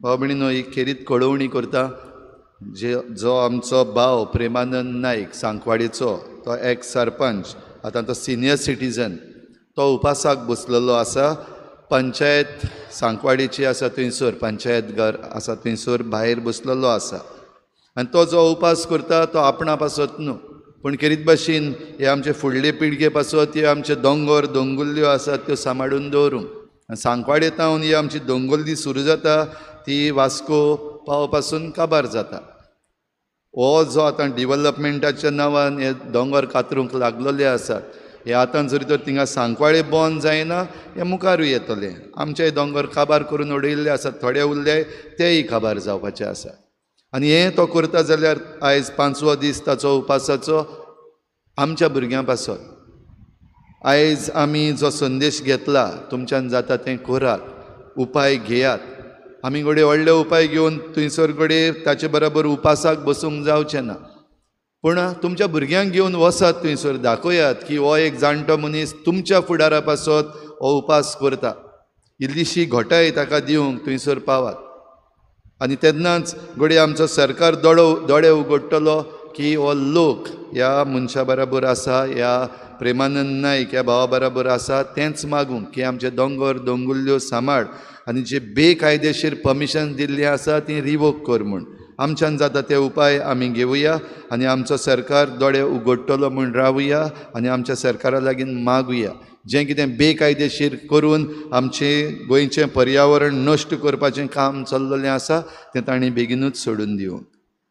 भाव भयणीनो, ही खेरीत कळवणी करता जो आमचो भाव प्रेमानंद नायक सांकवाडेचो, तो एक्स सरपंच, आतां तो सिनियर सिटीजन, तो उपासाक बसलेलो आसा. पंचायत सांकवाडेची आसा थंयसर, पंचायत घर आसा थंयसर भायर बसलेलो आसा. आनी तो जो उपास करता तो आपणा पासत न्हू, पूण खेरीत भाशेन हे आमचे फुडले पिळगे पासत हे आमचे दोंगर दोंगुल्ल्यो आसात त्यो सांबाळून दवरूंक. आनी सांकवाडे तावन ही आमची दोंगुल्ली सुरू जाता, ती वास्को पाव पासून काबार जाता. हो जो आतां डिवेलपमेंटाच्या नांवान हे दोंगर कातरूंक लागलेले आसात, हे आतां जरी तर थिंगा सांकवाडे बंद जायना, हे मुखारूय येतले. आमचे दोंगर काबार करून उडयल्ले आसात, थोडे उरले तेय काबार जावपाचे आसा. आनी हे तो करता जाल्यार आयज 5वो दीस ताचो उपासाचो आमच्या भुरग्यां पासत. आयज आमी जो संदेश घेतला, तुमच्यान जाता तें करात, उपाय घेयात. आमी घडये व्हडले उपाय घेवन थंयसर घडये ताचे बरोबर उपासाक बसूंक जावचें ना, पूण तुमच्या भुरग्यांक घेवन वसात थंयसर, दाखयात की हो एक जाणटो मनीस तुमच्या फुडारा पासत हो उपास करता. इल्लीशी घोटाय ताका दिवंक थंयसर पावात. आनी तेन्नाच घडये आमचो सरकार दोळे उगडटलो की हो लोक ह्या मनशा बरोबर आसा, ह्या प्रेमानंद नायक ह्या भावा बरोबर आसा, तेंच मागूंक की आमचे दोंगर दोंगुल्ल्यो सांबाळ आनी जे बेकायदेशीर परमिशन दिल्ली आसा ती रिवोक कर म्हूण. आमच्यान जाता ते उपाय आमी घेवया आनी आमचो सरकार दोळे उगडटलो म्हूण रावया आनी आमच्या सरकारा लागीं मागुया. जें कितें बेकायदेशीर करून आमचें गोंयचें पर्यावरण नश्ट करपाचें काम चल्लेलें आसा तें तांणी बेगीनूच सोडून दिवं.